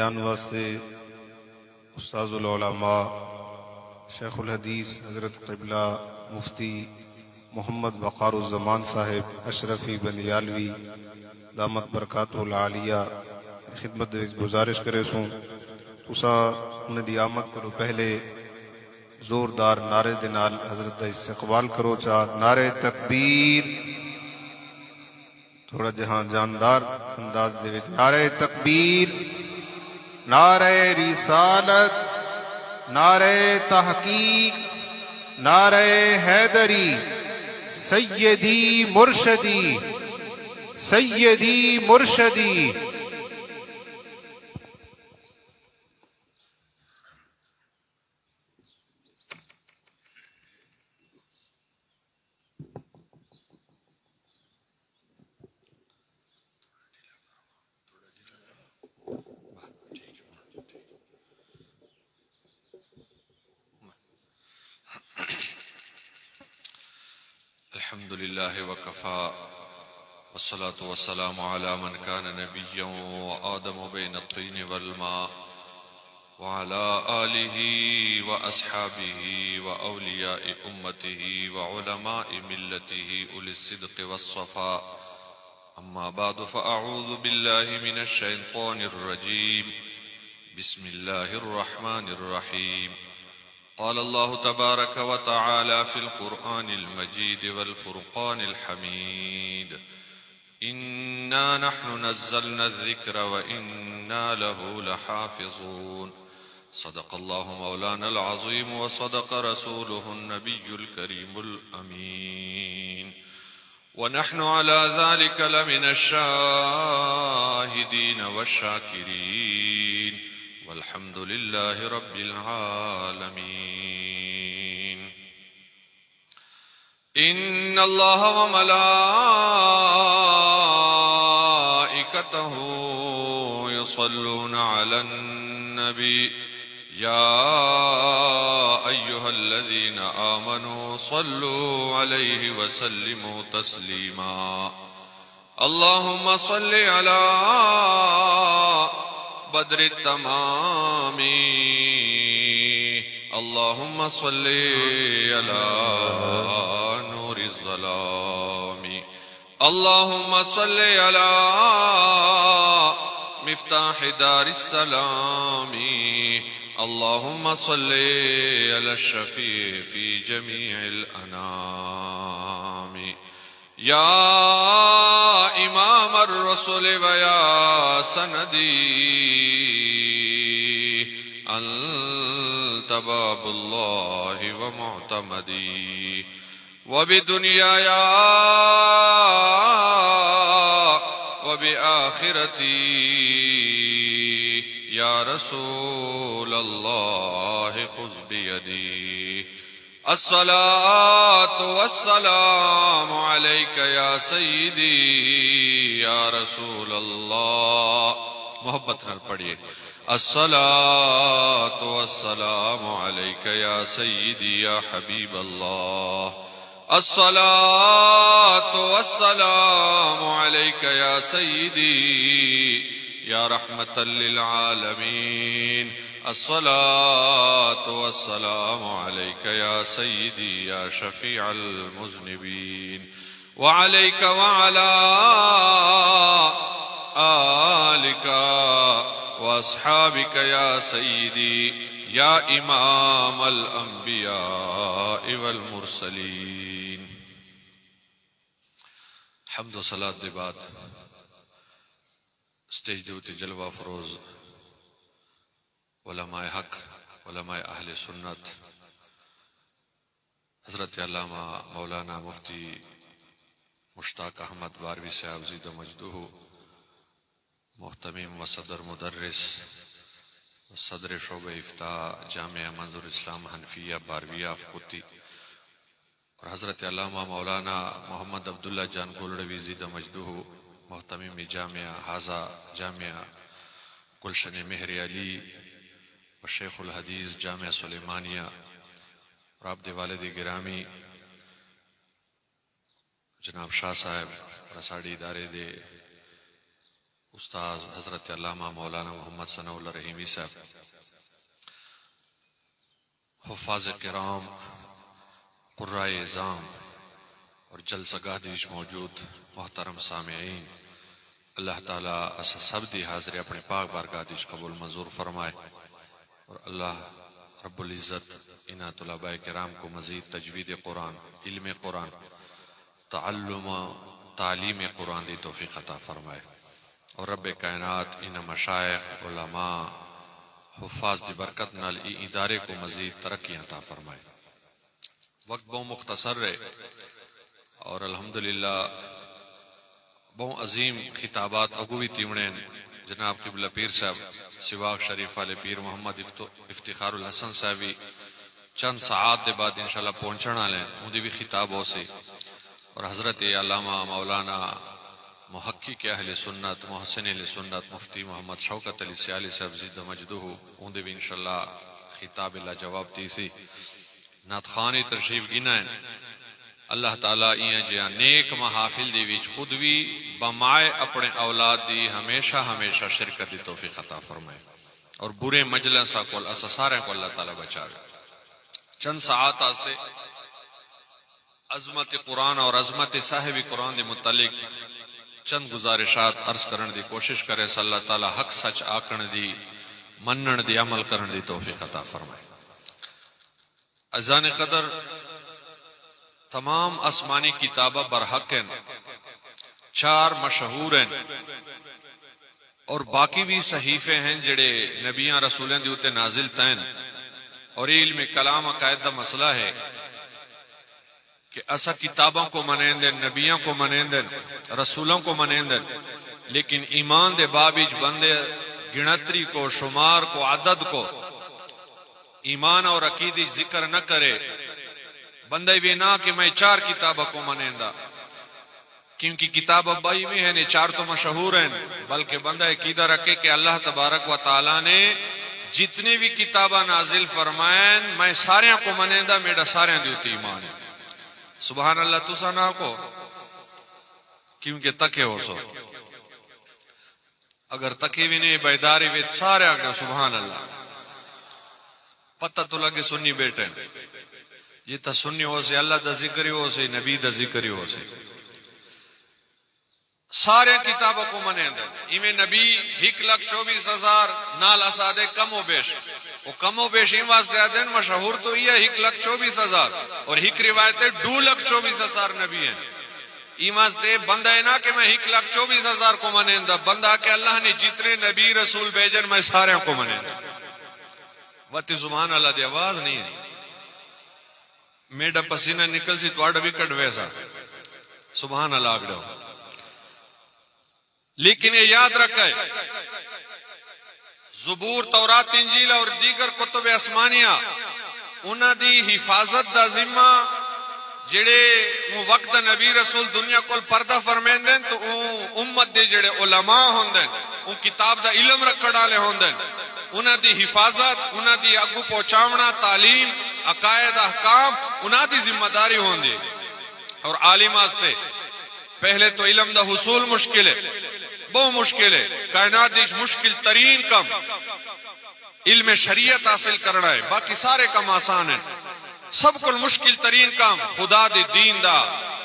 بیان واسطے استاذ العلماء شیخ الحدیث حضرت قبلہ مفتی محمد وقار الزمان صاحب اشرفی بندیالوی دامت برکاتہ العالیہ خدمت گزارش کرے سوں تسا انہیں دی آمد کرو پہلے زوردار نعرے دے نال حضرت دا استقبال کرو چاہ نعرے تکبیر تھوڑا جہاں جاندار انداز دے وچ نعرے تکبیر، نعرہ رسالت، نعرہ تحقیق، نعرہ حیدری، سیدی مرشدی، سیدی مرشدی۔ الحمد لله وكفى والصلاة والسلام على من كان نبيا وآدم بين الطين والماء وعلى آله وأصحابه وأولياء أمته وعلماء ملته أولي الصدق والصفاء. أما بعد فأعوذ بالله من الشيطان الرجيم. بسم الله الرحمن الرحيم. قال الله تبارك وتعالى في القرآن المجيد والفرقان الحميد: إنا نحن نزلنا الذكر وإنا له لحافظون. صدق الله مولانا العظيم وصدق رسوله النبي الكريم الأمين، ونحن على ذلك لمن الشاهدين والشاكرين، والحمد لله رب العالمين. إن الله وملائكته يصلون على النبي يا أيها الذين آمنوا صلوا عليه وسلموا تسليما. اللهم صل على بدر التمام، اللهم صل على نور الظلام، اللهم صل على مفتاح دار السلام، اللهم صل على الشفيع في جميع الأنام. يا إمام الرسل ويا سندي، أنت باب الله ومعتمدي، وبدنياي وبآخرتي يا رسول الله خذ بيدي. الصلاة والسلام عليك يا سيدي يا رسول الله. محبت نال پڑھیے. الصلاة والسلام عليك يا سيدي يا حبيب الله. الصلاة والسلام عليك يا سيدي يا رحمة للعالمين. الصلاة والسلام عليك يا سيدي يا شفيع المذنبين، وعليك وعلى آلك وأصحابك يا سيدي يا إمام الأنبياء والمرسلين. حمد و صلاة دے بعد سٹیج دیوتی جلوہ فروز علماء حق، علماء اہل سنت، حضرت علامہ مولانا مفتی مشتاق احمد باروی صاحب زید و مجدہ، محتمیم و صدر مدرس و صدر شعبہ افتاء جامعہ منظور اسلام حنفیہ بارویہ افقوتی، اور حضرت علامہ مولانا محمد عبداللہ جان گولڑوی زید و مجدہ، محتمیم جامعہ حاضہ جامعہ گلشن مہر علی و شیخ الحدیث جامعہ سلیمانیہ، اور آپ دے والد گرامی جناب شاہ صاحب رساڑی ادارے دے استاذ حضرت علامہ مولانا محمد ثناء اللہ رحیمی صاحب، حفاظ کرام، قرائے اعظام اور جلسہ گاہ دیش موجود محترم سامعین، اللہ تعالیٰ اس سب دی حاضری اپنے پاک بارگاہ دیش قبول منظور فرمائے، اور اللہ رب العزت انہا طلباء کرام کو مزید تجوید قرآن، علم قرآن، تعلیم قرآن دی توفیق عطا فرمائے، اور رب کائنات انہا مشائخ، علماء، حفاظ دی برکت نال ای ادارے کو مزید ترقی عطا فرمائے۔ وقت بہت مختصر رہے اور الحمدللہ بہت عظیم خطابات اگوی تیونین جناب قبلہ پیر صاحب سواق شریف والے پیر محمد افتخار الحسن صاحبی چند ساعات دے بعد انشاءاللہ پہنچنا لیں ان دی بھی خطاب ہو سی، اور حضرت علامہ مولانا محقق اہل سنت محسن اہل سنت مفتی محمد شوکت علی سیالی صاحب زید مجدہ ان دی بھی انشاءاللہ خطاب اللہ جواب دی سی۔ نعت خانی تشریف گنائیں، اللہ تعالیٰ این جہاں نیک محافل دی ویچ خود بھی بمائے اپنے اولاد دی ہمیشہ ہمیشہ شرکت دی توفیق عطا فرمائے، اور برے مجلسہ کو اساساریں کو اللہ تعالیٰ بچائے۔ چند ساعات آستے عظمت قرآن اور عظمت صاحب قرآن دی متعلق چند گزارشات عرض کرن دی کوشش کرے، صلی اللہ تعالیٰ حق سچ آکن دی منن دی عمل کرن دی توفیق عطا فرمائے۔ عزیزان قدر، تمام آسمانی کتابہ برحق ہیں، 4 مشہور ہیں، اور باقی بھی صحیفے ہیں جڑے نبیاں رسولیں دیوتے نازل تین، اور علم کلام عقائد دا مسئلہ ہے کہ ایسا کتابوں کو منین دیں، نبیوں کو منین دیں، رسولوں کو منین دیں، لیکن ایمان دے بابیج بندے گنتری کو، شمار کو، عدد کو، ایمان اور عقیدی ذکر نہ کرے، بندہ بھی نہ کہ میں 4 کتابوں کو منیندہ، کیونکہ کتاب ابائی میں ہیں 4 تو مشہور ہیں، بلکہ بندہ عقیدہ رکھے کہ اللہ تبارک و تعالیٰ نے جتنے بھی کتابہ نازل فرمائیں میں سارے کو منیندہ، میرا سارے دیوتی ایمان ہے۔ سبحان اللہ تسا نہ کو، کیونکہ تکے ہو سو، اگر تکے بھی نہیں بیداری بھی سارے آگے سبحان اللہ، پتہ تو لگے سنی بیٹے جیتا سنی ہو سے اللہ دا ذکری ہو سے نبی دا ذکری ہو سے، سارے کتابوں کو منین دیں۔ ایمیں نبی 1,24,000 نال اسادے کم و بیش، وہ کم و بیش ہی واسطے دیں، مشہور تو یہ 1,24,000 اور 1 روایتیں 2,24,000 نبی ہیں۔ ای واسطے بندہ ہے نا کہ میں 1,24,000 کو منین دا، بندہ کہ اللہ نے جتنے نبی رسول بیجن میں سارے کو منین دا۔ واتی سبحان اللہ دی آواز نہیں ہے، میڈا پسینہ نکل سی تو آڈا بھی کٹ ویسا، سبحان اللہ آگڑا۔ لیکن یہ یاد رکھے زبور، تورات، انجیل اور دیگر کتب آسمانیہ انہاں دی حفاظت دا ذمہ جڑے وقت نبی رسول دنیا کو پردہ فرمین دیں تو امت دے جڑے علماء ہوندیں، ان کتاب دا علم رکھڑالے ہوندیں، انہاں دی حفاظت، انہاں دی اگو پہنچاونا، تعلیم، عقائد، احکام انہاں دی ذمہ داری ہوندی۔ اور عالم واسطے پہلے تو علم دا حصول مشکل ہے، بہت مشکل ہے، کائنات دیش مشکل ترین کم علم شریعت حاصل کرنا ہے، باقی سارے کم آسان ہیں، سب کل مشکل ترین کام خدا دے دین دا،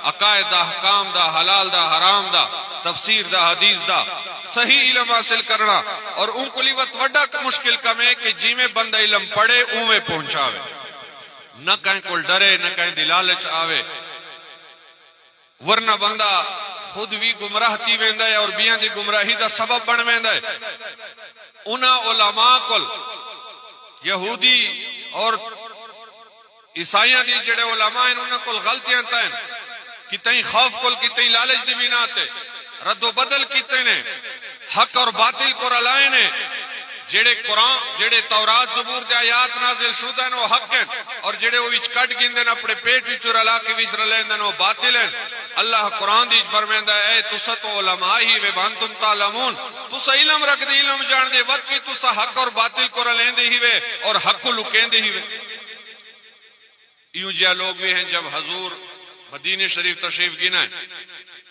عقائد دا، احکام دا، حلال دا، حرام دا، تفسیر دا، حدیث دا صحیح علم حاصل کرنا، اور ان کو لیوت وڈا مشکل کم ہے کہ جی میں بندہ علم پڑھے اوے پہنچاوے، نہ کہیں کل ڈرے، نہ کہیں دلالچ آوے، ورنہ بندہ خود بھی گمراہ تھی ویندہ ہے اور بیان دی گمراہی دا سبب بن ویندہ ہے۔ انہاں علماء کل یہودی اور عیسائیاں دی جڑے علماء ہیں انہاں کل غلطیاں تائیں، کتیں خوف کل کتیں لالچ دی بیناتے، رد و بدل کیتے نے، حق اور باطل کو رلائے نے، جڑے قرآن جڑے تورات زبور دے آیات نازل شدہ ہیں وہ حق ہیں، اور جڑے وہ وچ کٹ گندن اپنے پیٹ وچ رلا کے وچ رلیندن وہ باطل ہیں۔ اللہ قرآن دیج فرمیندہ اے تسا تو علماء ہی وے وانتم تعلمون، تسا علم رکھ دے، علم جان دے، وقت بھی تسا حق اور باطل کو رلیندے ہی وے اور حق کو لکیندے ہی وے۔ یوں جیا لوگ بھی ہیں جب حضور مدینہ شریف تشریف گنائیں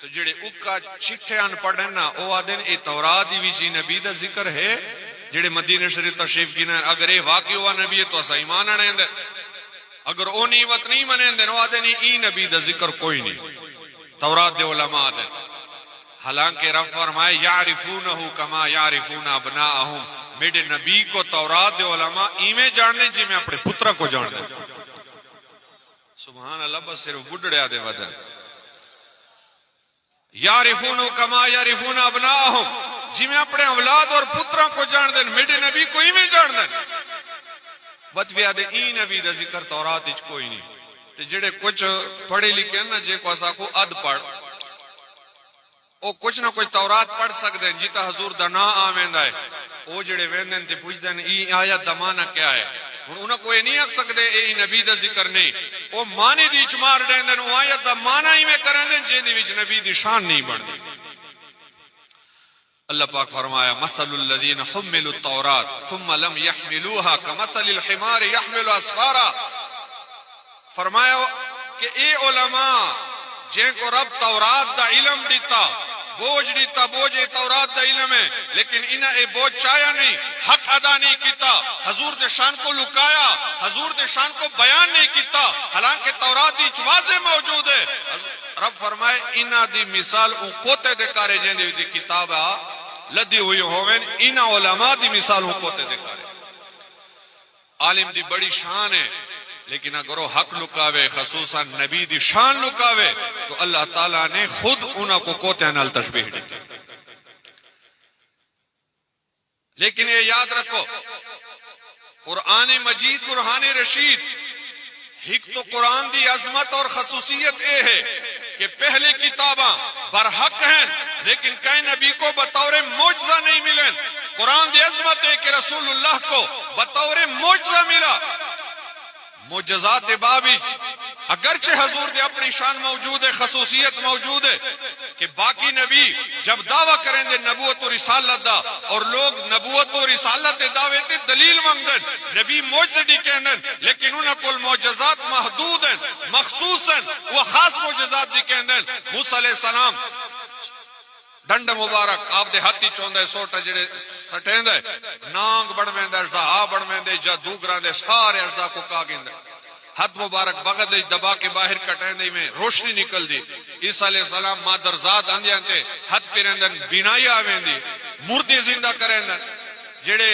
تو جڑے اکا چٹھے ان پڑھن نا او آدن اے تورات دی وچ نبی دا ذکر ہے جڑے مدینہ شریف تشریف گنا اگر اے واقعی ہوا نبی ہے تو اسا ایمان آنے دے اگر او نہیں وط نہیں منے دے نو آدن ای نبی دا ذکر کوئی نہیں تورات دے علماء دے حالانکہ رب فرمائے یعرفونہ کما یعرفون ابناءہم میرے نبی کو تورات دے علماء ایمیں جاننے جی میں اپنے پترہ کو جاننے سبحان اللہ بس صرف بڑھڑیا دے ودن یعرفونہ کما یعرفون ابناءہم جی میں اپنے اولاد اور پترہ کو جان دیں میرے نبی کو ایمیں جان دیں بطویہ دے ای نبی دا ذکر تورات اچ کوئی نہیں تے جڑے کچھ پڑھے لکھے نا جے کو اسا کو اد پڑھ او کچھ نہ کچھ تورات پڑھ سکتے ہیں جیتا حضور دا نا آمین ہے او جڑے ویندن تے پوچھ دیں ای آیت دا معنی کیا ہے انہوں کوئی نہیں آکھ سکتے اے نبی دا ذکر نہیں او معنی دی چمار دیں دن او آیت دا معنی ہی میں کریں دیں جے دی وچ نبی دی شان نہیں بڑھ دی اللہ پاک فرمایا مثل الذین حملوا التورات ثم لم يحملوها كمثل الحمار يحمل اسفارا فرمایا کہ اے علماء جن کو رب تورات دا علم دیتا بوجھ دیتا بوجھ تورات دا علم ہے لیکن انہاں اے بوجھ چاہیا نہیں حق ادا نہیں کیتا حضور دے شان کو لکایا حضور دے شان کو بیان نہیں کیتا حالانکہ تورات دی واضح موجود ہے رب فرمائے انہاں دی مثال او کوتے دے کارے جن دی کتاب لدی ہوئی ہوویں انہاں علماء دی مثال او کوتے دے کارے عالم دی بڑی شان ہے لیکن اگر وہ حق لکاوے خصوصاً نبی دی شان لکاوے تو اللہ تعالیٰ نے خود انہوں کو کوتے نال تشبیح دی لیکن یہ یاد رکھو قرآن مجید برہان رشید ایک تو قرآن دی عظمت اور خصوصیت اے ہے کہ پہلے کتاباں برحق ہیں لیکن کئی نبی کو بطور معجزہ نہیں ملیں قرآن دی عظمت ہے کہ رسول اللہ کو بطور معجزہ ملا معجزات بابی اگرچہ حضور دے اپنی شان موجود ہے خصوصیت موجود ہے کہ باقی نبی جب دعویٰ کریں دے نبوت و رسالت دا اور لوگ نبوت و رسالت دعوے تے دلیل مانگدن نبی معجزہ دی کہندن لیکن انہاں کول معجزات محدود ہیں مخصوص ہیں وہ خاص معجزات دی کہندن موسیٰ علیہ السلام ڈنڈ مبارک آپ دے ہاتھی چوندے سوٹا جڑے سٹیندے نانگ بڑھویندے اجدہا بڑھویندے جادوگراں دے سارے اجدہا کو کاگیندے ہاتھ مبارک بغد دبا کے باہر کٹیندے میں روشنی نکل دی عیسیٰ علیہ السلام مادرزاد آندیاں تے ہاتھ پیرندن بینائی آویندی مردے زندہ کرندن جڑے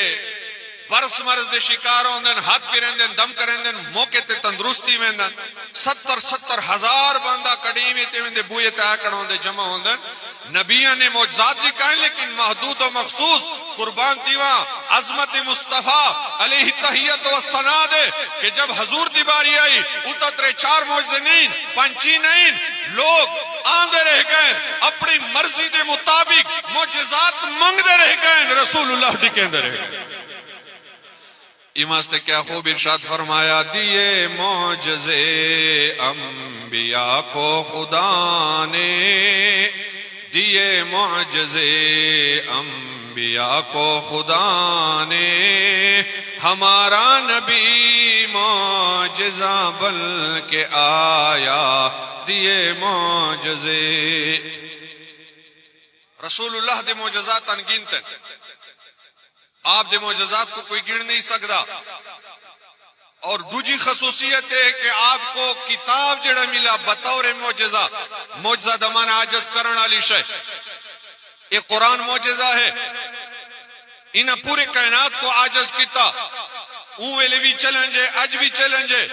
برس مرض دے شکار ہوندن ہاتھ پیرندن دم کرندن موقع تے تندرستی ویندن 70 ہزار بندہ کڑیمی تے ویندے بوئے تے آکڑ ہوندے جمع ہوندن نبیان نے معجزات دکھائیں لیکن محدود و مخصوص قربان تیوان عظمت مصطفیٰ علیہ تحیت و ثنا دے کہ جب حضور دی باری آئی اتترے 4 معجزے نہیں 5 نہیں لوگ آندے رہ گئے اپنی مرضی دے مطابق معجزات منگ دے رہ گئے رسول اللہ ڈکیں دے رہ گئے امام نے کیا خوب ارشاد فرمایا دیے معجزے انبیاء کو خدا نے دیے معجزے انبیاء کو خدا نے ہمارا نبی معجزہ بن کے آیا دیے معجزے رسول اللہ دے معجزات انگنت ہیں آپ دے معجزات کو کوئی گن نہیں سکتا اور دوجی خصوصیت ہے کہ آپ کو کتاب جڑا ملا بطور معجزہ معجزہ دمان عاجز کرن علی شے یہ قرآن معجزہ ہے انہاں پورے کائنات کو عاجز کیتا اوہلے بھی چلنجے اج بھی چلنجے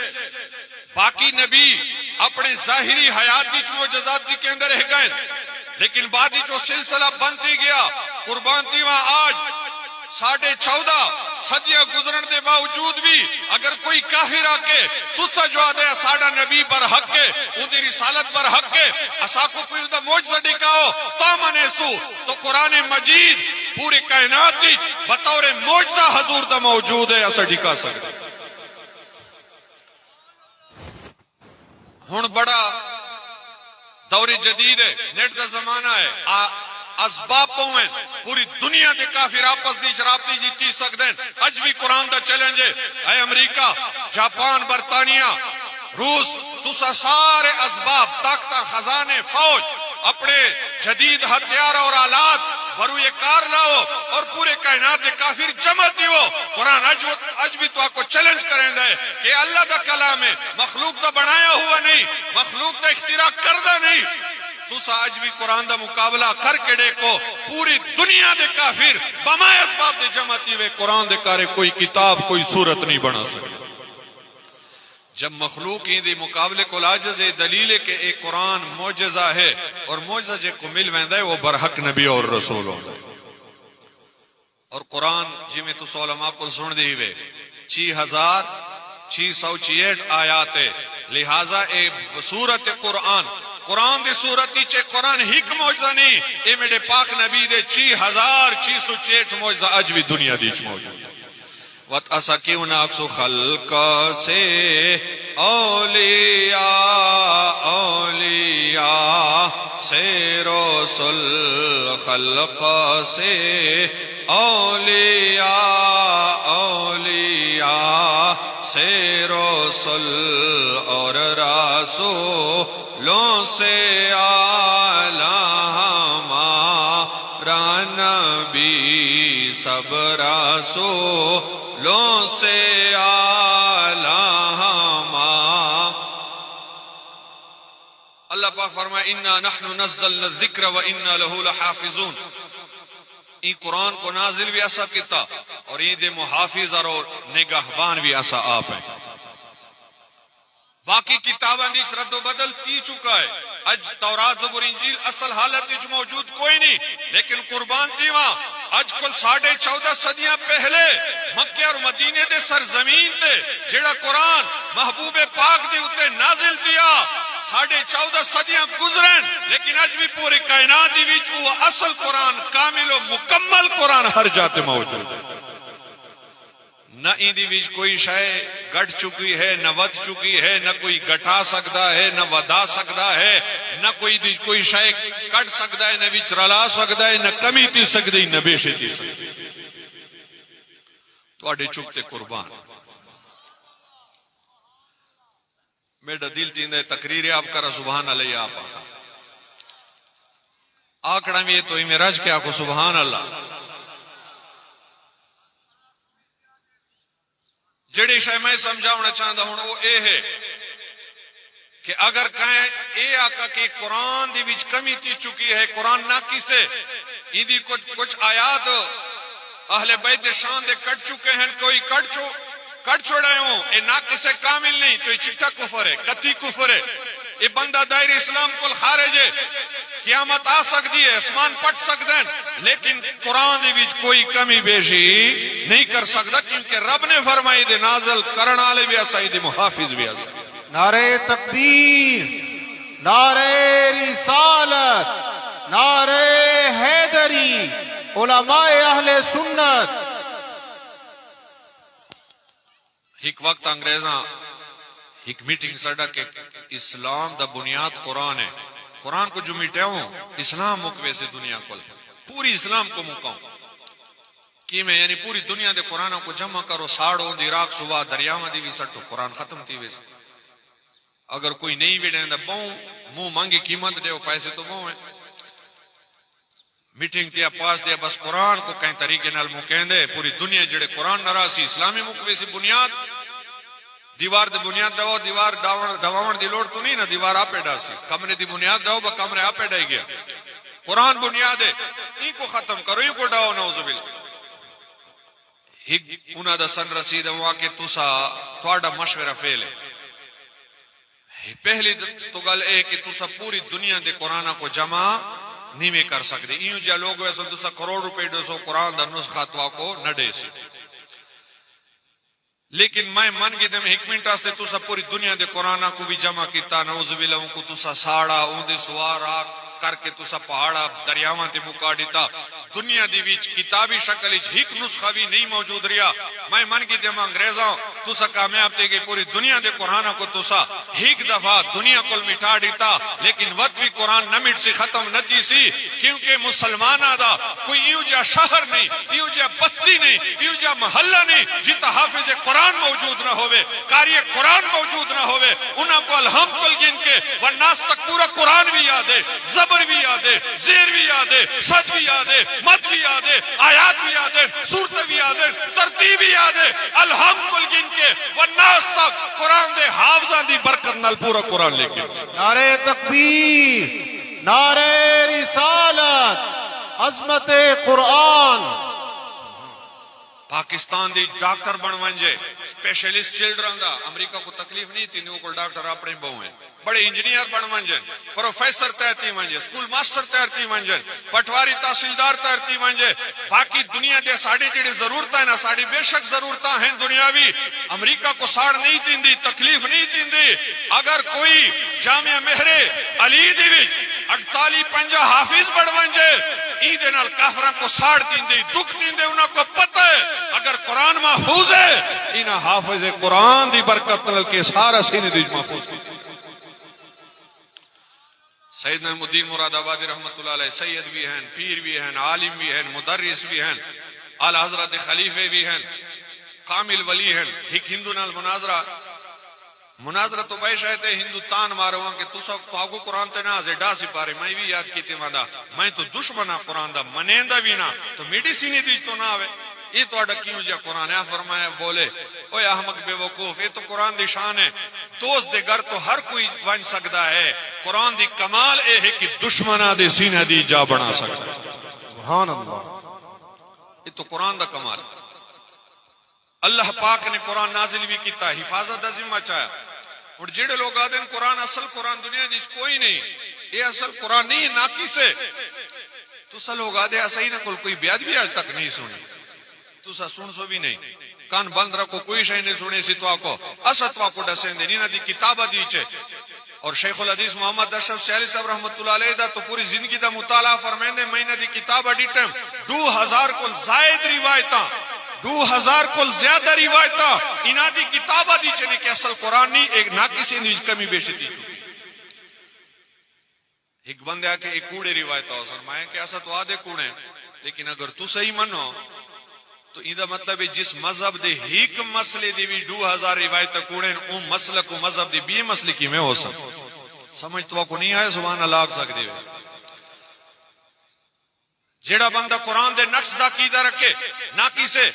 باقی نبی اپنے ظاہری حیاتی معجزات کے اندر رہ گئے لیکن بعدی جو سلسلہ بنتی گیا قربان تیواں آج 14.5 صدیاں گزرن دے باوجود بھی اگر کوئی کافر آکے تسا جو آدھے ساڑا نبی پر حق کے ان دی رسالت پر حق کے اسا کو کوئی دا معجزہ دکھاؤ تا منیسو تو قرآن مجید پوری کائنات دی بطور معجزہ حضور دا موجود ہے اسا دکھا سکتے ہن بڑا دور جدید ہے نیٹ دا زمانہ ہے اسباب پویں پوری دنیا دے کافر آپس دی شرابتی جیتی سکدیں اج بھی قرآن دا چیلنج ہے اے امریکہ جاپان برطانیہ روس تسا سارے اسباب طاقتہ خزانے فوج اپنے جدید ہتھیار اور آلات بروئے کار لاؤ اور پورے کائنات دے کافر جمع دیو. قرآن اج بھی تو آپ کو چیلنج کریں دے کہ اللہ دا کلام ہے، مخلوق دا بنایا ہوا نہیں، مخلوق دا اختراع کردہ نہیں. تسا اج بھی قرآن دا مقابلہ کر کے دیکھو، پوری دنیا دے کافر بمائے اسباب دے جمع دیوے قرآن دے کارے کوئی کتاب کوئی صورت نہیں بنا سکے. جب مخلوق ہی دے مقابلے کو لاجز ہے، دلیل ہے کہ ایک قرآن معجزہ ہے، اور معجزہ جے کو مل ویندا ہے وہ برحق نبی اور رسول ہوندا ہے. اور قرآن جی میں تو علماء کو سن دی ہوئے 6668 آیات ہے. لہذا اے سورت قرآن دی صورت چے قرآن ہک معجزہ نہیں، اے میرے پاک نبی دے 6668 معجزہ اج بھی دنیا دی موجود. وَتْ اسا کیوں نہ اکسو خلق سے اولیاء سے رسول، خلق سے اولیاء سے رسول، اور رسولوں سے اعلیٰ ہمارا نبی، سب رسولوں سے اعلیٰ ہمارا. اللہ پاک فرمائے اِنَّا نَحْنُ نَزَّلْنَا الذِّكْرَ وَإِنَّا لَهُ لَحَافِظُونَ. ای قرآن کو نازل بھی ایسا کیتا اور ای دے محافظ اور نگہبان بھی ایسا آپ ہیں. باقی کتاباں دی رد و بدل کی چکا ہے. اج تورات زبور انجیل اصل حالت وچ موجود کوئی نہیں، لیکن قربان تیواں اج کل 14.5 صدیاں پہلے مکے اور مدینے دے سرزمین تے جڑا قرآن محبوب پاک دے اتے نازل دیا 14.5 صدیاں گزرن، لیکن اج بھی پوری کائنات دی وچ وہ اصل قرآن کامل و مکمل قرآن ہر جاتے موجود ہے. نہ ایندی وچ کوئی شے گٹ چکی ہے، نہ ود چکی ہے، نہ کوئی گٹا سکتا ہے، نہ ودا سکتا ہے، نہ کوئی شے کٹ سکتا ہے، نہ وچ رلا سکتا ہے، نہ کمی تھی سکتی، نہ بیشی تھی سکتی. تواڈے چکتے قربان میرا دل تیندے تقریر آپ کرا سبحان اللہ. آپ آکڑا میں تو ہی میں رج کے آکو سبحان اللہ. جڑی شے میں سمجھاؤنا چاہتا ہوں وہ اے ہے کہ اگر کہیں اے آقا کہ قرآن دی وچ کمی تھی چکی ہے، قرآن ناقص ہے، ایدی کچھ آیات اہل بیت دے شان دے کٹ چکے ہیں، کوئی کٹ چھوڑے ہوں، اے ناقص کامل نہیں، تو یہ چٹا کفر ہے، کتی کفر ہے. یہ بندہ دائر اسلام کو خارج ہے. قیامت آ سکتی ہے، اسمان پٹ سکتے ہیں، لیکن قرآن دی وچ کوئی کمی بیشی نہیں کر سکتا، کیونکہ رب نے فرمائی دے نازل کرن والے بھی ایسا ہی دے محافظ بھی ایسا. نعرہ تکبیر، نعرہ رسالت، نعرہ حیدری، علماء اہل سنت. ایک وقت انگریزاں ایک میٹنگ سڑا کہ اسلام دا بنیاد قرآن ہے، قرآن کو جو مٹاؤں اسلام مکوے سے دنیا کو پوری اسلام کو مکاؤں کی میں، یعنی پوری دنیا دے قرآن کو جمع کرو، ساڑو دی راک صبح دریا میں دی بھی سٹو قرآن ختم تھی ویسے. اگر کوئی نہیں بھی ڈیں دا بہوں منہ مانگی قیمت دے پیسے تو بہوں ہیں. میٹنگ تیا پاس دیا بس قرآن کو کہیں طریقے نال مکین دے پوری دنیا جڑے قرآن نراسی اسلامی مکوے سے بنیاد دیوار دی بنیاد ڈاؤ، دیوار ڈاؤن دی لوڑ تو نہیں نا، دیوار آپے ڈا سی، کمرے دی بنیاد ڈاؤ با کمرے آپے ڈائی گیا. قرآن بنیاد ہے، این کو ختم کرو، این کو ڈاؤ. نعوذ باللہ. انہا دا سن رسید ہوا کہ تسا تواڈا مشورہ فیل ہے. پہلی تو گل اے کہ تسا پوری دنیا دے قرآن کو جمع نہیں میں کر سکتے. ایوں جا لوگ ویسا تسا کروڑ روپے دو سو قرآن دا نسخہ توا کو نہ دے سی، لیکن میں من گی دے میں ایک منٹ آستے تسا پوری دنیا دے قرآن کو بھی جمع کیتا. نعوذ باللہ ان کو تسا ساڑا ان دے سوار آگ کر کے تسا پہاڑا دریاواں تے مکا دیتا. دنیا دی وچ کتابی شکل وچ ایک نسخہ بھی نہیں موجود رہیا. میں من گی دے میں انگریزاں تسا کامیاب تھے کہ پوری دنیا دے قرآن کو تسا ایک دفعہ دنیا کو مٹا دیتا، لیکن وطوی قرآن نہ مٹ سی ختم نہ تھی سی، کیونکہ مسلمان دا کوئی یوں جا شہر نہیں، یوں جا بستی نہیں، یوں جا محلہ نہیں جتا حافظ قرآن موجود نہ ہوئے، قاری قرآن موجود نہ ہوئے۔ انہاں کو الحمد گن کے والناس تک پورا قرآن بھی یاد ہے، زبر بھی یاد ہے، زیر بھی یاد ہے، شد بھی یاد ہے، مد بھی یاد ہے، آیات بھی یاد ہے، صورت بھی یاد ہے، ترتیب بھی یاد ہے، الحمد گن کے والناس تک قرآن دے حافظاں دی برکت نال پورا قرآن لے کے نعرہ تکبیر، نعرہ رسالت، عظمت قرآن۔ پاکستان دی ڈاکٹر بن ونجے اسپیشلسٹ چلڈرن دا، امریکہ کو تکلیف نہیں تھی، کو ڈاکٹر اپنے بہو ہیں، بڑے انجینئر بن ونجن، پروفیسر تیرتی ونجے، سکول ماسٹر تیرتی ونجن، پٹواری تحصیلدار تیرتی ونجے۔ باقی دنیا دے ساڑی جڑی ضرورت ہے نا، ساڑی بے شک ضرورت ہیں دنیاوی، امریکہ کو ساڑ نہیں تھی، تکلیف نہیں تھی۔ اگر کوئی جامعہ مہر علی دی وچ 48-50 حافظ بن ونجے، ایدے نال کافراں کو ساڑ تھی، دکھ تھی، انہاں کو پتہ ہے اگر قرآن محفوظ ہے، انہاں حافظ قرآن دی برکت نال کے سارا سینے دی محفوظ کی۔ سیدنا الدین مراد آبادی رحمت اللہ علیہ سید بھی ہیں، پیر بھی ہیں، عالم بھی ہیں، مدرس بھی ہیں، اعلی حضرت خلیفے بھی ہیں، کامل ولی ہیں۔ ایک ہندو نال مناظرہ تو بھائی شاید ہندو تان مارو کہ تسا کو قرآن تے نہ زیڈا سپارے، میں بھی یاد کیتے واندا، میں تو دشمنا قرآن دا، منیندا بھی نہ، تو میڈیسن دی تو نہ آوے، یہ تو اڈا کیوں جا قرآن ہے؟ فرمایا بولے اوے احمق بے وقوف، یہ تو قرآن دی شان ہے، دوست دے گھر تو ہر کوئی ون سکتا ہے، قرآن دی کمال اے ہے کہ دشمنہ دے سینہ دی جا بنا سکتا ہے۔ سبحان اللہ، یہ تو قرآن دا کمال۔ اللہ پاک نے قرآن نازل بھی کیتا، حفاظت دا ذمہ چاہیا۔ اور جڑے لوگ آدھیں قرآن اصل قرآن دنیا جس کوئی نہیں، یہ اصل قرآن نہیں، ناقص ہے، تو سا لوگ آدھے ایسا نہ کوئی بیاد بھی آج تک نہیں سنی، تو سا سن سو بھی نہیں، کان بند رکھو، کوئی شئی نہیں سنے سی تو آکو اسد واکو ڈسیں دے، نینا دی کتابہ دیچے۔ اور شیخ الحدیث محمد اشرف سیالی صاحب رحمت اللہ علیہ دا تو پوری زندگی دا مطالعہ فرمائندے، مہینہ دی کتابہ ڈیٹم 2000 کل زائد روایتاں، 2000 کل زیادہ روایتاں انہاں دی کتابہ دیچے نے کہ اصل قرآن نہیں، ایک ناقصی نہیں کمی بیشی تھی۔ ایک بندے آکے ایک کوڑے روایتہ ہو فرمائے کہ ایسا تو آدھے کوڑے، لیکن اگر تو صحیح منو تو ایدہ مطلب ہے جس مذہب دے ہیک مسئلے دی بھی 2000 روایتہ کوڑے ان مسئلہ کو مذہب دی بھی مسئلے کی میں ہو سمجھ تو کو نہیں آئے سبحان اللہ آگ سکتے ہوئے۔ جیڑا بندہ قرآن دے نقص دا قیدہ رکھے ناقی سے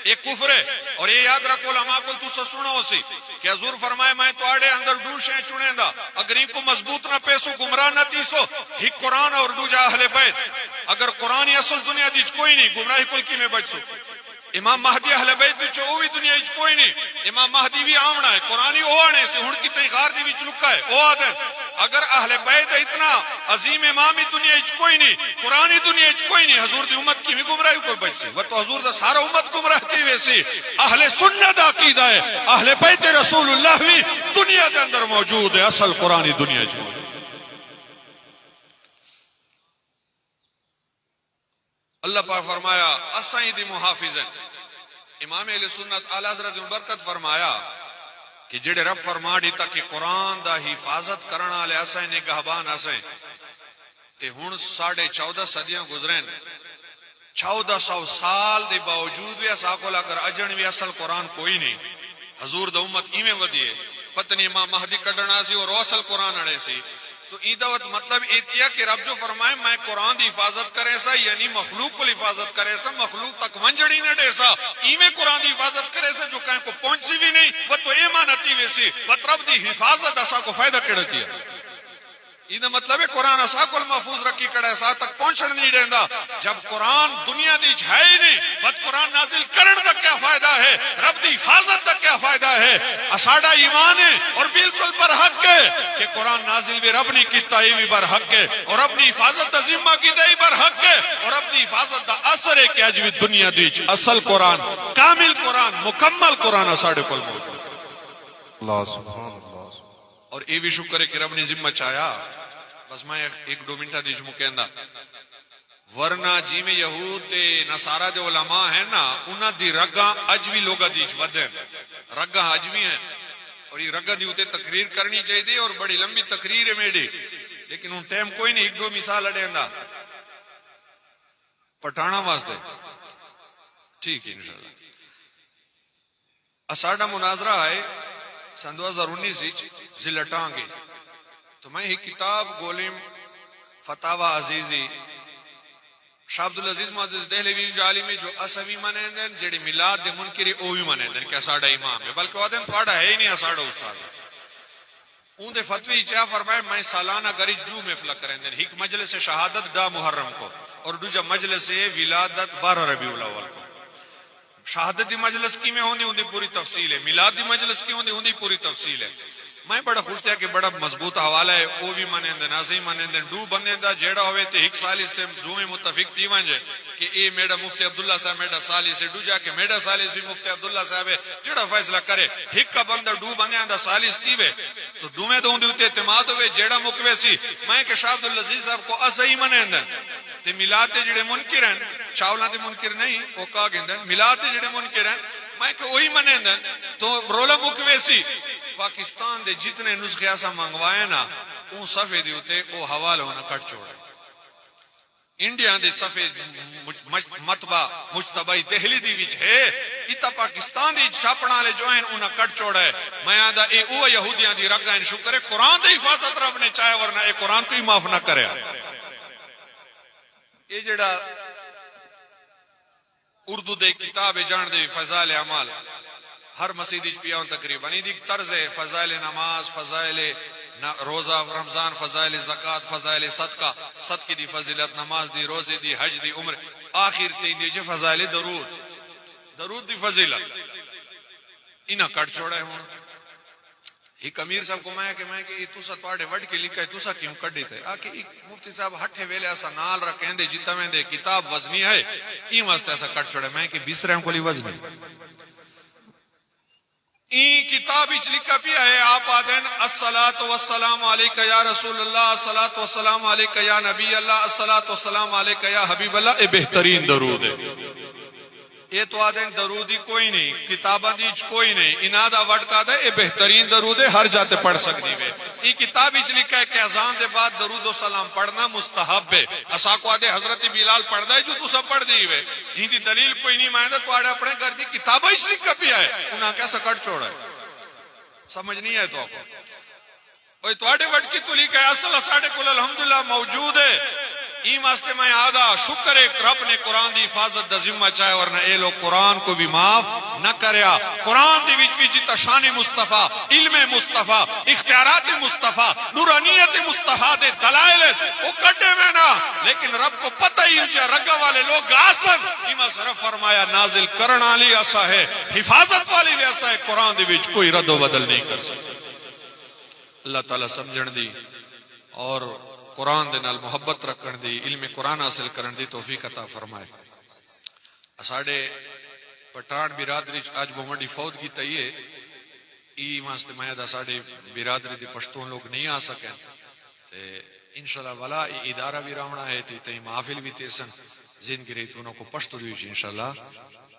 ایک کفر ہے۔ اور یہ یاد رکھو علماء کو تو سنا ہو سی کہ حضور فرمائے میں تو آڑے اندر ڈوشیں چنے دا، اگر ان کو مضبوط نہ پیسو گمراہ نہ تیسو، ہی قرآن اور دو جا اہل بیت، اگر قرآن اصل دنیا دیچ کوئی نہیں، گمراہی کل کی میں بچ سو۔ امام مہدی اہل بیت بھی چھو بھی دنیا دیچ کوئی نہیں، امام مہدی بھی آمنا ہے، قرآنی او آنے سے ہن کی تیغار دی بھی چلکا ہے، او آدھیں اگر اہل بیت اتنا عظیم امامی دنیا دیچ کوئی نہیں، قرآنی دنیا دیچ کوئی نہیں، حضور دی امت کی بھی گمراہی کو بچ سی، وہ تو حضور دا سارا امت گمراہ کی ویسی۔ اہل سنت عقیدہ ہے، اہل بیت رسول اللہ بھی دنیا دے اندر موجود ہے، اصل قرآنی دنیا دیچ موجود ہے۔ اللہ پاک فرمایا اسائیں دی محافظ ہیں۔ امام اہل سنت اعلی حضرت برکت فرمایا کہ جڑے رب فرما دیتا کہ قرآن دا حفاظت کرنا لے اسائیں نگہبان اسائیں تے ہن 14.5 صدیاں گزریں، 1400 سال دے باوجود بھی اسا کو اگر اجن بھی اصل قرآن کوئی نہیں، حضور دا امت ایویں ودی ہے، پتنی امام مہدی کڈنا سی اور اصل قرآن اڑے سی۔ تو ایدوت مطلب ایتیا کہ رب جو فرمائے میں قرآن دی حفاظت کرے سا، یعنی مخلوق کو حفاظت کرے سا، مخلوق تک ونجڑی نہ دے سا، ایویں قرآن دی حفاظت کرے سا جو کہیں کو پہنچ سی بھی نہیں، وہ تو ایمانتی ویسی، وہ رب دی حفاظت اسا کو فائدہ کڑتی ہے۔ یہ مطلب ہے قرآن اسا کو محفوظ رکھی کڑے سا تک پہنچن نہیں دیندا۔ جب قرآن دنیا دی ہے ہی نہیں، بد قرآن نازل کرن دا کیا فائدہ ہے، رب دی حفاظت دا کیا فائدہ ہے؟ اساڑا ایمان ہے اور بالکل پر حق ہے کہ قرآن نازل بھی رب نے کیتا ہی بھی بر حق ہے، اور اپنی حفاظت دا ذمہ کیتا ہی بر حق ہے، اور اپنی حفاظت دا اثر ہے کہ اج بھی دنیا دی اصل قرآن، کامل قرآن، مکمل قرآن اساڑے کول موجود۔ اللہ سبحان اللہ۔ اور یہ بھی شکر ہے کہ رب نے ذمہ چاہیا۔ بس میں ایک دو منٹہ دیش مکیندہ، ورنہ جی میں یہود تے نصارہ دے علماء ہیں نا، انہاں دی رگاں اج بھی لوگا دیش ودیں، رگا اجمی ہیں اور یہ رگا دی ہوتے تقریر کرنی چاہیے اور بڑی لمبی تقریر ہے میری، لیکن ان ٹائم کوئی نہیں، ایک دو مثال اڑیندا پٹھانا واسطے ٹھیک ہے انشاءاللہ۔ اساڈا مناظرہ ہے سن 2019 ضلع ٹانگے، تو میں ایک کتاب گولیم فتاوی عزیزی شاہ عبدالعزیز معزز دہلوی جو عالمی جو اسوی منیندن جڑی میلاد دے منکری او بھی منیندن کہ اساڈا امام ہے، بلکہ وادن تھوڑا ہے ہی نہیں اساڈا استاد ہے۔ اون دے فتوی چا فرمائے میں سالانہ گریج دو محفل کریندن، ایک مجلس شہادت دا محرم کو اور دوجا مجلس ولادت 12 ربیع الاول کو۔ شہادت دی مجلس کی میں ہوندی ہوندی پوری تفصیل ہے، میلاد دی مجلس کی ہوندی ہوندی پوری تفصیل ہے۔ میں بڑا خوش تھا کہ بڑا مضبوط حوالہ ہے، او بھی منیندن اسے منیندن ڈو بندیندا جیڑا ہوئے تے ایک سال اس تے دوویں متفق تھی ونجے کہ اے میڈا مفتی عبداللہ صاحب میڈا سالی سے ڈو جا کے میڈا سالی سے مفتی عبداللہ صاحب ہے جیڑا فیصلہ کرے، ایک کا بندہ ڈو بندیندا سالی تیوے تو دوویں دوں دی تے اعتماد ہوئے جیڑا مکوے سی۔ میں کہ شاہ عبدالعزیز صاحب کو اسے منیندن تے میلاد دے جڑے منکر ہیں چاولاں دے منکر نہیں او کا گندن میلاد دے جڑے منکر ہیں میں کہ وہی منیندن تو رولا مکوے سی۔ پاکستان دے جتنے نسخے ایسا منگوائے نا اون صفحے دی ہوتے او حوالہ ہونا کٹ چھوڑے، انڈیا دے صفحے مطبع مجتبائی دہلی دی وچ ہے، اتا پاکستان دی چھاپنا لے جو ہیں انہاں کٹ چھوڑا ہے۔ میں آدھا اے اوہ یہودیاں دی رگا ان شکر ہے قرآن دی حفاظت رب نے چاہے ورنہ اے قرآن کو ہی معاف نہ کرے۔ یہ جڑا اردو دے کتاب جان دے فضائل اعمال ہر مسجد پیاؤں تقریباً یہ طرز ہے، فضائل نماز، فضائل روزہ رمضان، فضائل زکوٰۃ، فضائل صدقہ، صدقے دی فضیلت، نماز دی، روزے دی، حج دی، عمر، آخر تین دی فضائل درود دی فضیلت انہاں کٹ چھوڑا ہے۔ ہوں ایک امیر صاحب کو میں کہ یہ تسا تواڈے وڈ کے لکھا ہے تسا کیوں کڈی تے آ کہ مفتی صاحب ہٹھے ویلے ایسا نال رکھیں دے جتا میں دے کتاب وزنی ہے این واسطے ایسا کٹ چھوڑا میں کہ بسترے کو لی وزنی این کتاب اچ لکھا پیا ہے آپ آدین الصلاۃ والسلام علیکہ یا رسول اللہ، الصلاۃ والسلام علیکہ یا نبی اللہ، الصلاۃ والسلام علیکہ یا حبیب اللہ، اے بہترین درود ہے۔ یہ تو آدھیں درودی کوئی نہیں، کتاباں دیج کوئی نہیں، انادہ وڈ کا دے اے بہترین درود ہے، ہر جاتے پڑھ سکتی ہے۔ یہ کتاب اچ لکھا ہے کہ اذان دے بعد درود و سلام پڑھنا مستحب ہے۔ اسا کو آدھے حضرت بلال پڑھ دے جو تو سب پڑھ دی ہے، ہندی دلیل کوئی نہیں، میں تو آڑے اپنے گھر دی کتاب اچ لکھا پیا ہے، انہاں کیسا کٹ چھوڑا ہے، سمجھ نہیں ہے تو آپ کو۔ اوہ تو آڑے وڈ کی تو لکھا ہے اصل اساڑے کل الحمدللہ موجود ہے۔ این واسطے میں آدھا شکر ہے رب نے قرآن دی حفاظت دا ذمہ چاہے ورنہ اے لوگ قرآن کو بھی معاف نہ کریا۔ قرآن دی وچ وچ تشان مصطفیٰ، علم مصطفیٰ، اختیارات مصطفیٰ، نورانیت مصطفیٰ دے دلائل وہ کٹے میں نا، لیکن رب کو پتہ ہی انچہ رگا والے لوگ آسن ایمہ صرف فرمایا نازل کرن آلی ایسا ہے، حفاظت والی ایسا ہے، قرآن دی وچ کوئی رد و بدل نہیں کر سکتا۔ اللہ تعالیٰ سمجھن دی اور قرآن دے نال محبت رکھن دی، علم قرآن حاصل کرن دی توفیق عطا فرمائے۔ اساڑے پٹھان برادری آج بہمڑی فوت کی تئیے ای واسطے میں دا اساڑے برادری دی پشتون لوگ نہیں آ سکیں تے انشاءاللہ والا ادارہ بھی راونا ہے تی محافل بھی تیسن زین کی رہی تو انہوں کو پشتو دیوچ انشاءاللہ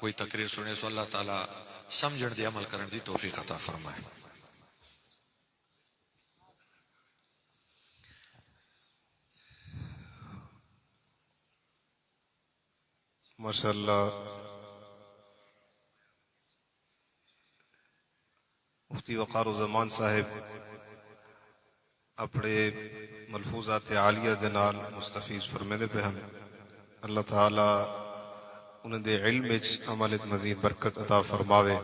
کوئی تقریر سنے سو اللہ تعالیٰ سمجھن دی عمل کرن دی توفیق عطا فرمائے۔ ماشاءاللہ مفتی وقار الزمان صاحب اپنے ملفوظات عالیہ دے نال مستفیض فرمینے پہ ہم اللہ تعالیٰ انہیں دے علم وچ عمل مزید برکت عطا فرماوے۔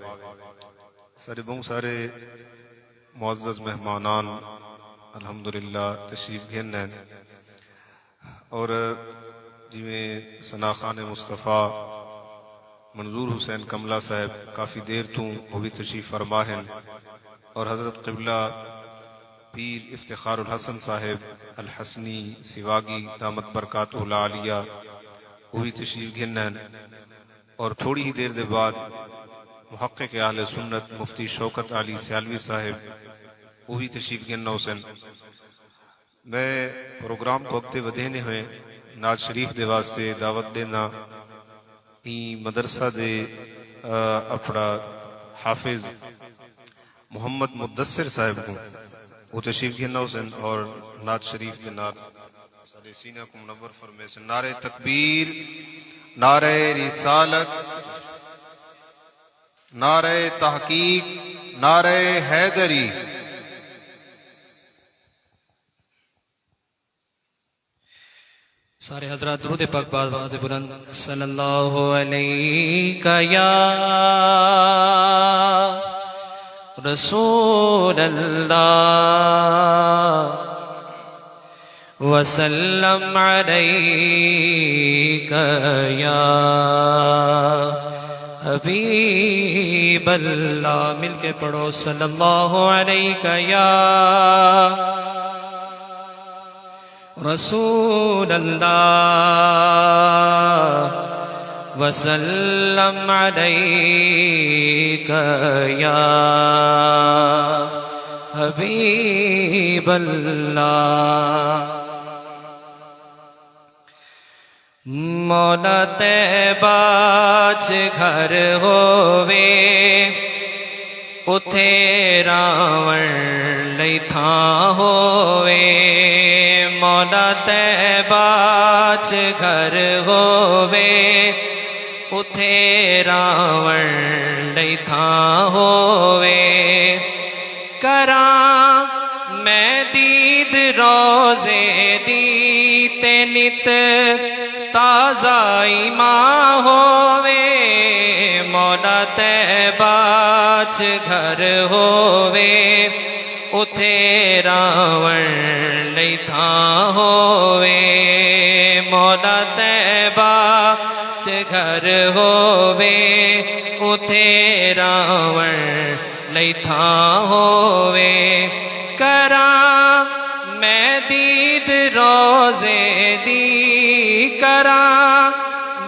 سارے بہت سارے معزز مہمانان الحمدللہ تشریف گھن ہیں اور جویں ثنا خان مصطفیٰ منظور حسین کملہ صاحب کافی دیر تو وہ بھی تشریف فرما ہیں اور حضرت قبلہ پیر افتخار الحسن صاحب الحسنی سواگی دامت برکاتہ العالیہ وہ بھی تشریف گھن ہیں اور تھوڑی ہی دیر دے بعد محقق اہل سنت مفتی شوکت علی سیالوی صاحب وہ بھی تشریف گھن حسین۔ میں پروگرام کو اگتے ودھینے ہوئے ناز شریف دے واسطے دعوت دینا مدرسہ دے اپنا حافظ محمد مدثر صاحب کو وہ تشریف گھننا حسین اور نعت شریف کے نعت سارے سینہ کو منور فرمائے سے نعرہ تکبیر، نعرہ رسالت، نعرہ تحقیق، نعرہ حیدری۔ سارے حضرات درود پاک باز بلند صلی اللہ علیہ یا رسول اللہ وسلم علیک یا حبیب اللہ، مل کے پڑھو صلی اللہ علیہ یا رسول اللہ وسلم علیک یا حبیب اللہ۔ مولا طیبہ گھر ہووے اتے راوڑ لئی تھاں ہووے، مولا طیبہ گھر ہووے اتے راوڑ لئی تھاں ہووے، کراں میں دید روزے دی تے نت تازہ ایمان ہووے، مولا طیبہ گھر ہووے اتے راوڑ لئی تھاں ہووے، مولا طیبہ گھر ہووے اتے راوڑ لئی تھاں ہووے، کراں میں دید روزے دی، کراں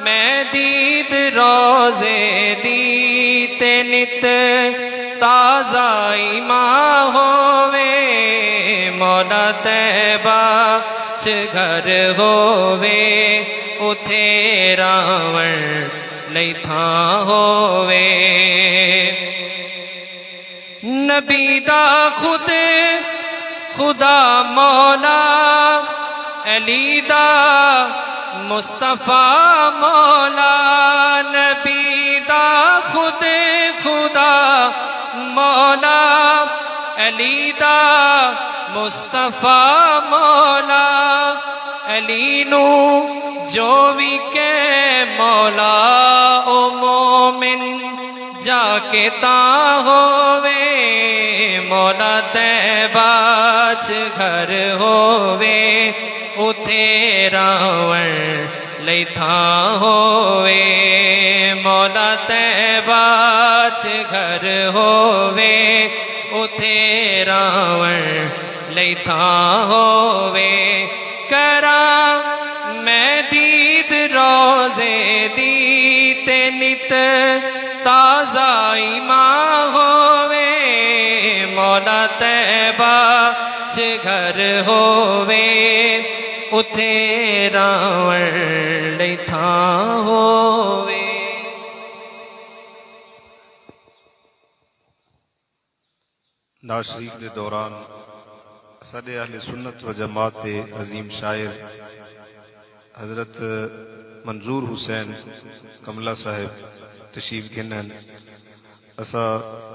میں دید روزے دی تے نت تازہ ایمان ہووے، مولا طیبہ گھر ہووے اتے راوڑ لئی تھاں ہووے، نبی دا خود خدا مولا علی دا مصطفیٰ مولا، نبی دا خود خدا مولا علی دا مصطفیٰ مولا، علی نو جو بھی کہ مولا او مومن جا کے تاں ہووے، مولا طیبہ گھر ہووے اتے راوڑ لئی تھاں ہووے، مولا طیبہ گھر ہووے اتے راوڑ لئی تھاں ہووے، کراں میں دید روزے دی تے نت تازہ ایمان ہووے، مولا طیبہ گھر ہووے اتے راوڑ لئی تھاں ہووے۔ نعت شریف دے دوران ساڈے اہل سنت و جماعت دے عظیم شاعر حضرت منظور حسین کملا صاحب تشریف گھنن، اسا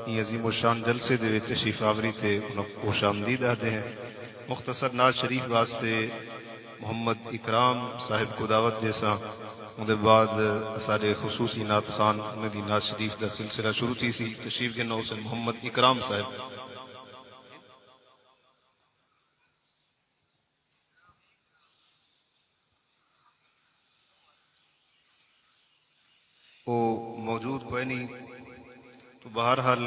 یہ عظیم و شان جلسے دے تشریف آوری تے خوش آمدید آدھے ہیں۔ مختصر نعت شریف واسطے محمد اکرام صاحب کو دعوت جیسا، ان دے بعد سارے خصوصی نعت خان انہیں دی نعت شریف دا سلسلہ شروع تھی سی۔ تشریف گھننا حسین محمد اکرام صاحب۔ وہ موجود کوئی نہیں تو بہرحال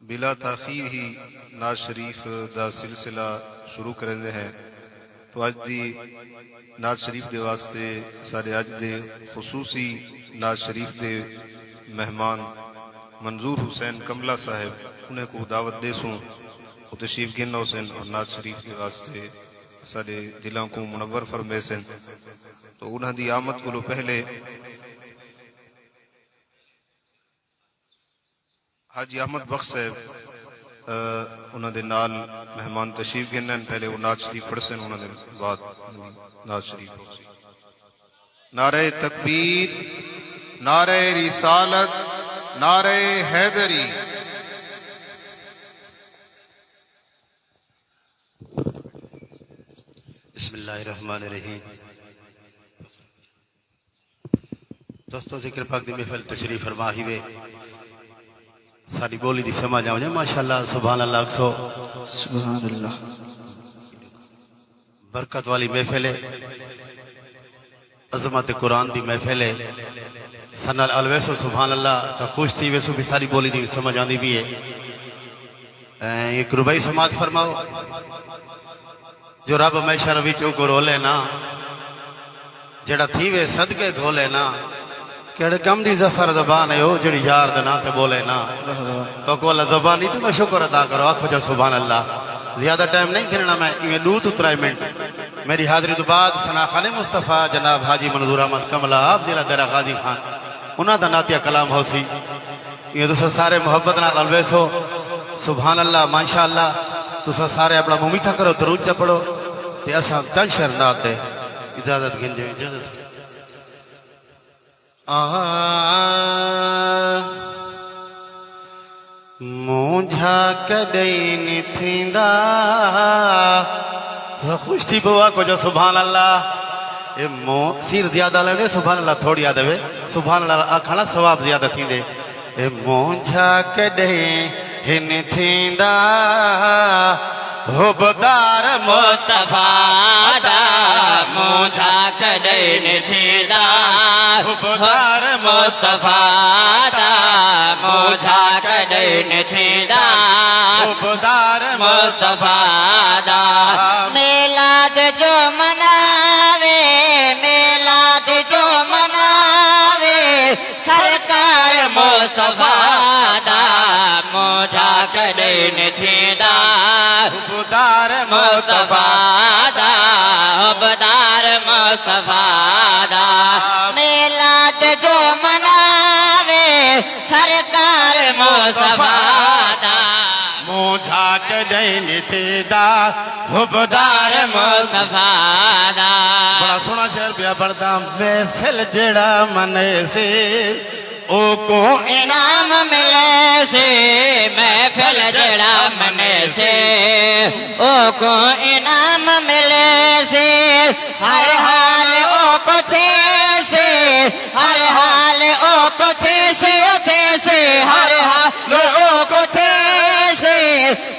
بلا تاخیر ہی نعت شریف دا سلسلہ شروع کرندے ہیں۔ تو اج دی نعت شریف دے واسطے سارے اج دے خصوصی نعت شریف دے مہمان منظور حسین کملا صاحب انہیں کو دعوت دے سوں، وہ تشریف گھننا حسین اور نعت شریف دے واسطے سارے دلاں کو منور فرمے سن۔ تو انہاں دی آمد کو پہلے حاجی احمد بخش صاحب انہوں دے نال مہمان تشریف گھنن، پہلے وہ نعت شریف پڑھ سن، انہوں دے بعد نعت شریف ہو سی۔ نعرہ تکبیر، نعرہ رسالت، نعرہ حیدری۔ بسم اللہ الرحمن الرحیم۔ دوستو ذکر پاک دی محفل تشریف فرما ہی وے ساری بولی دی سمجھ آؤں جائے ماشاءاللہ سبحان اللہ اکسو سبحان اللہ۔ برکت والی محفل ہے، عظمت قرآن دی محفل ہے، سنال الویسو سبحان اللہ کا خوش تھی ویسو بھی ساری بولی دی سمجھ آندی بھی ہے۔ ایک ربائی سماعت فرماؤ جو رب میں شروی چوکو رولے نا جڑا تھی وے صدقے گھولے نا کیڑے کم دی زفر زبان ہے ہو جڑی یار دنا تے بولے نا تو کو اللہ زبان نہیں تو میں شکر ادا کرو آکھو جو سبحان اللہ۔ زیادہ ٹائم نہیں کھرنا، میں یہ 2-3 منٹ میری حاضری تو بعد ثنا خان مصطفیٰ جناب حاجی منظور احمد کملہ آپ ضلع ڈیرہ غازی خان انہاں دا نعتیہ کلام ہو سی۔ یہ تو سارے محبت نال الویس ہو سبحان اللہ ماشاءاللہ۔ تو سارے اپنا منہ میٹھا کرو درود چا پڑھو تے اساں تن شر نعت دے اجازت گھنجے اجازت مونجھا کدین تھیندا خوش تھی بوا کو جو سبحان اللہ سیر زیادہ لے سبحان اللہ تھوڑی یاد ہے سبحان اللہ آکھانا ثواب زیادہ تھیندے مونجھا کدین تھیندا حبدار مصطفیٰ دا مونجھا کدین تھیندا حبدار مصطفیٰ دا مونجھا کدین تھیندا حبدار مصطفیٰ دا میلاد جو مناوے میلاد جو مناوے سرکار مصطفیٰ دا مونجھا کدین تھیندا حبدار مصطفیٰ دا حبدار مصطفیٰ دا میلاد جو مناوے سرکار مصطفیٰ دا مونجھا کدین تھیندا حبدار مصطفیٰ دا بڑا سونا شعر پیا پڑھتا محفل جڑا منے سے او کو انعام ملے سے محفل جڑا منے سے او کو انعام ملے سے ہر حال او کو تھے سے ہر حال او کو تھے سے ہر حال او کو تھے سے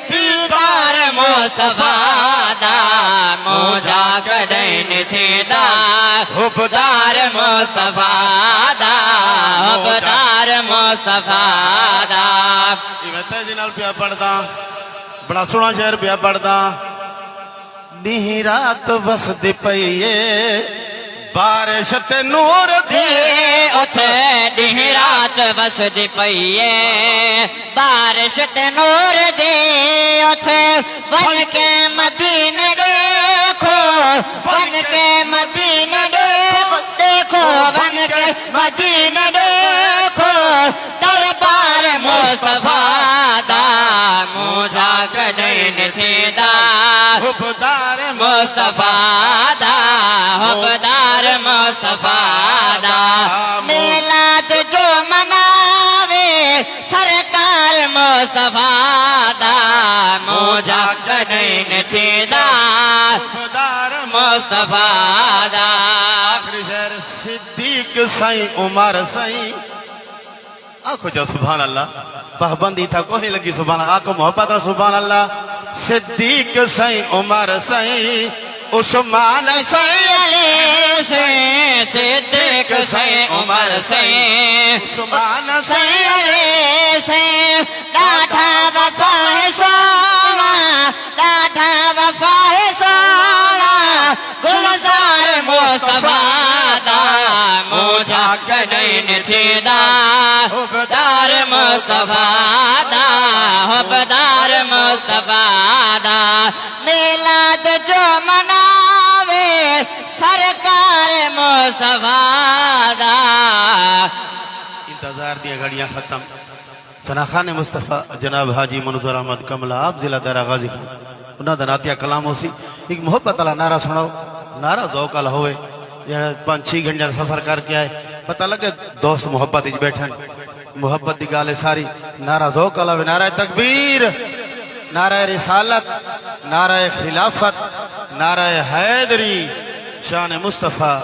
دیدار مصطفیٰ دا مونجھا کدین تھیندا حبدار مصطفیٰ دا حبدار مصطفیٰ دا میں تیجی نال پیا پڑھتا بڑا سونا شعر پیا پڑھتا دیں رات بس دی پئیے بارش تے نور دی اٹھے دیں رات بس دی پئیے بارش تے نور دے اٹھے بن کے مدینے دیکھو بن کے مدینے دیکھو بن کے مدینے دیکھو دربار مصطفیٰ دا مونجھا کدین تھیندا حبدار مصطفیٰ دا حبدار مصطفیٰ دا میلاد جو مناوے سرکار مصطفیٰ دا مونجھا کدین تھیندا حبدار مصطفیٰ دا آخری شعر صدیق سائیں عمر سائیں آنکھو جو سبحان اللہ پابندی تھا کوئی لگی سبحان اللہ آنکھو محبت رہا سبحان اللہ صدیق سائیں عمر سائیں عثمان سائیں علی سائیں صدیق سائیں عمر سائیں عثمان سائیں علی سائیں ڈاٹھا وفا ہے سونا ڈاٹھا وفا ہے سونا گلزار مصطفیٰ دا مونجھا کدین تھیندا حبدار مصطفیٰ دا حبدار مصطفیٰ دا میلاد جو مناوے سرکار مصطفیٰ دا انتظار دیا گھڑیاں ختم سناخان مصطفیٰ جناب حاجی منظور احمد کملا آپ ضلع دارا غازی خان انہاں دا ناتیہ کلام ہو سی ایک محبت والا نعرہ سناؤ نعرہ ذوق والا ہوئے 5-6 گھنٹے سفر کر کے آئے پتہ لگے دوست محبت وچ بیٹھن محبت دی گال ہے ساری نعرہ ذوق والا نعرہ تکبیر نعرہ رسالت نعرہ خلافت نعرہ حیدری شان مصطفیٰ